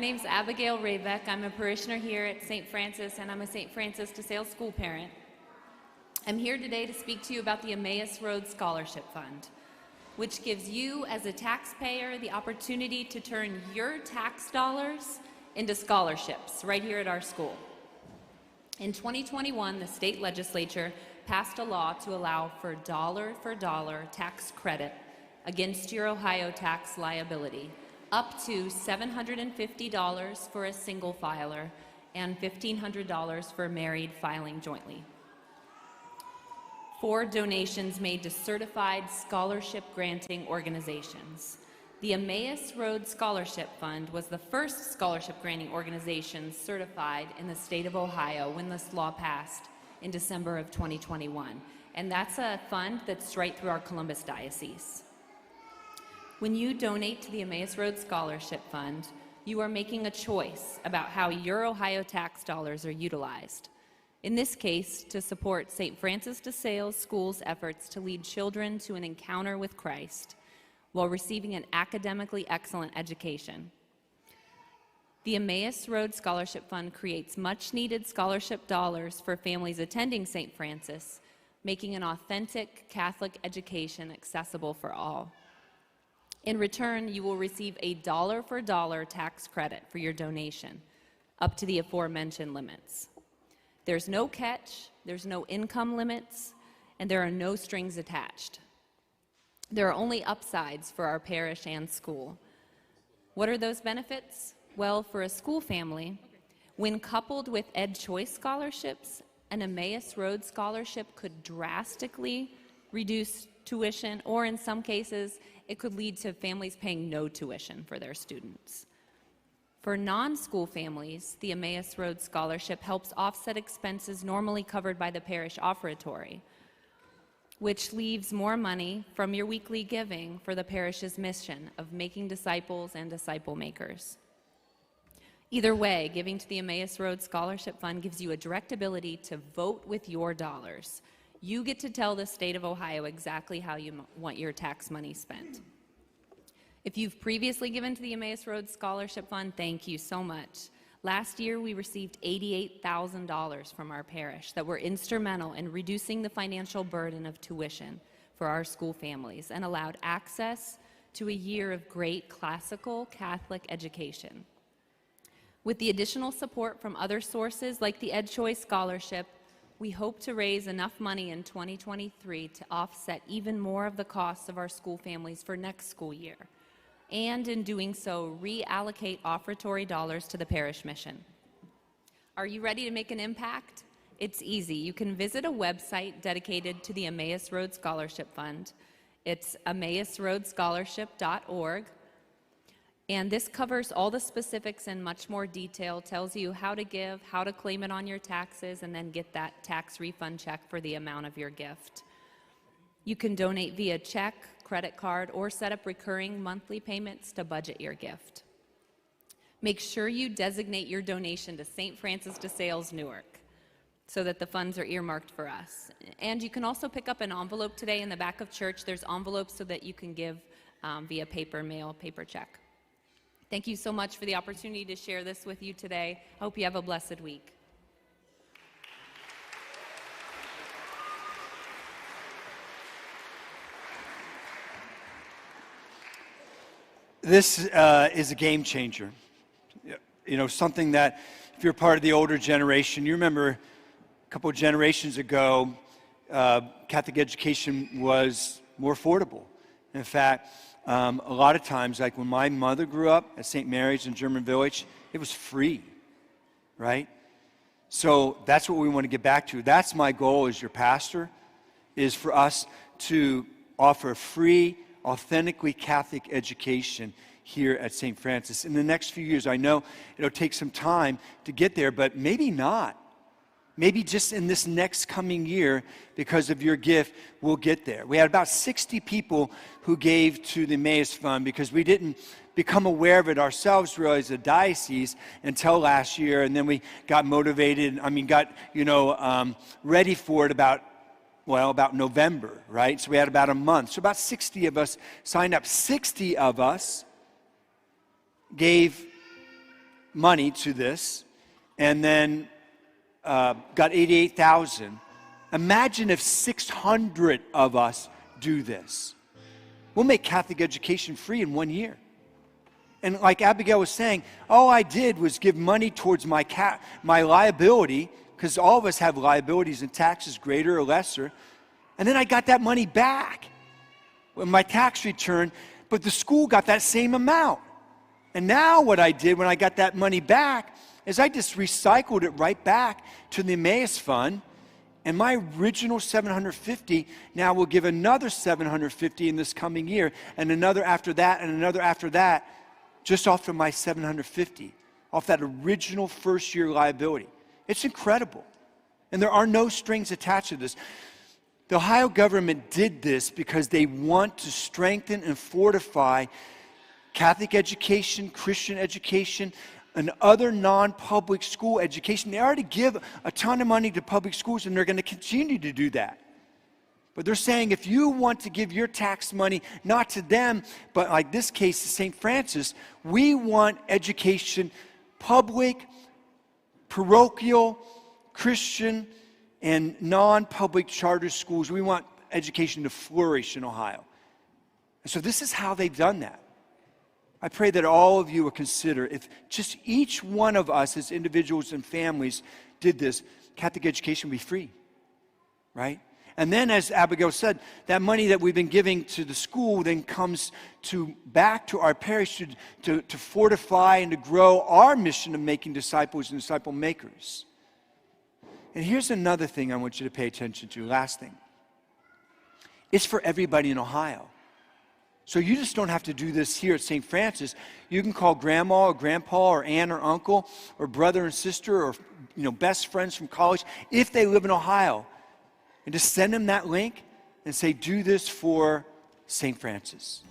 name's Abigail Raybeck. I'm a parishioner here at St. Francis, and I'm a St. Francis de Sales school parent. I'm here today to speak to you about the Emmaus Road Scholarship Fund, which gives you, as a taxpayer, the opportunity to turn your tax dollars into scholarships right here at our school. In 2021, the state legislature passed a law to allow for dollar tax credit against your Ohio tax liability, up to $750 for a single filer and $1,500 for married filing jointly, for donations made to certified scholarship granting organizations. The Emmaus Road Scholarship Fund was the first scholarship granting organization certified in the state of Ohio when this law passed in December of 2021. And that's a fund that's right through our Columbus diocese. When you donate to the Emmaus Road Scholarship Fund, you are making a choice about how your Ohio tax dollars are utilized. In this case, to support St. Francis de Sales School's efforts to lead children to an encounter with Christ while receiving an academically excellent education. The Emmaus Road Scholarship Fund creates much-needed scholarship dollars for families attending St. Francis, making an authentic Catholic education accessible for all. In return, you will receive a dollar-for-dollar tax credit for your donation, up to the aforementioned limits. There's no catch, there's no income limits, and there are no strings attached. There are only upsides for our parish and school. What are those benefits? Well, for a school family, when coupled with Ed Choice scholarships, an Emmaus Road Scholarship could drastically reduce tuition, or in some cases, it could lead to families paying no tuition for their students. For non-school families, the Emmaus Road Scholarship helps offset expenses normally covered by the parish offertory, which leaves more money from your weekly giving for the parish's mission of making disciples and disciple makers. Either way, giving to the Emmaus Road Scholarship Fund gives you a direct ability to vote with your dollars. You get to tell the state of Ohio exactly how you want your tax money spent. If you've previously given to the Emmaus Road Scholarship Fund, thank you so much. Last year, we received $88,000 from our parish that were instrumental in reducing the financial burden of tuition for our school families and allowed access to a year of great classical Catholic education. With the additional support from other sources like the Ed Choice Scholarship, we hope to raise enough money in 2023 to offset even more of the costs of our school families for next school year, and in doing so, reallocate offertory dollars to the parish mission. Are you ready to make an impact? It's easy. You can visit a website dedicated to the Emmaus Road Scholarship Fund. It's emmausroadscholarship.org. And this covers all the specifics in much more detail, tells you how to give, how to claim it on your taxes, and then get that tax refund check for the amount of your gift. You can donate via check, credit card, or set up recurring monthly payments to budget your gift. Make sure you designate your donation to St. Francis de Sales, Newark, so that the funds are earmarked for us. And you can also pick up an envelope today in the back of church. There's envelopes so that you can give via paper mail, paper check. Thank you so much for the opportunity to share this with you today. I hope you have a blessed week. This is a game changer. You know, something that if you're part of the older generation, you remember a couple of generations ago, Catholic education was more affordable. In fact, a lot of times, like when my mother grew up at St. Mary's in German Village, it was free, right? So that's what we want to get back to. That's my goal as your pastor, is for us to offer free, authentically Catholic education here at St. Francis. In the next few years, I know it'll take some time to get there, but maybe not. Maybe just in this next coming year, because of your gift, we'll get there. We had about 60 people who gave to the Emmaus Fund because we didn't become aware of it ourselves really as a diocese until last year, and then we got motivated, ready for it about November, right? So we had about a month. So about 60 of us signed up. 60 of us gave money to this, and then got 88,000. Imagine if 600 of us do this. We'll make Catholic education free in 1 year. And like Abigail was saying, all I did was give money towards my liability, because all of us have liabilities and taxes, greater or lesser. And then I got that money back in my tax return, but the school got that same amount. And now what I did when I got that money back is I just recycled it right back to the Emmaus fund. And my original 750 now will give another 750 in this coming year, and another after that, and another after that, just off of my 750, off that original first year liability. It's incredible. And there are no strings attached to this. The Ohio government did this because they want to strengthen and fortify Catholic education, Christian education, and other non-public school education. They already give a ton of money to public schools, and they're going to continue to do that. But they're saying if you want to give your tax money, not to them, but like this case to St. Francis, we want education, public, parochial, Christian, and non-public charter schools. We want education to flourish in Ohio. And so this is how they've done that. I pray that all of you will consider, if just each one of us as individuals and families did this, Catholic education would be free, right? And then, as Abigail said, that money that we've been giving to the school then comes back to our parish to fortify and to grow our mission of making disciples and disciple makers. And here's another thing I want you to pay attention to, last thing. It's for everybody in Ohio. So you just don't have to do this here at St. Francis. You can call grandma or grandpa or aunt or uncle or brother and sister or best friends from college if they live in Ohio. And just send them that link and say, do this for St. Francis.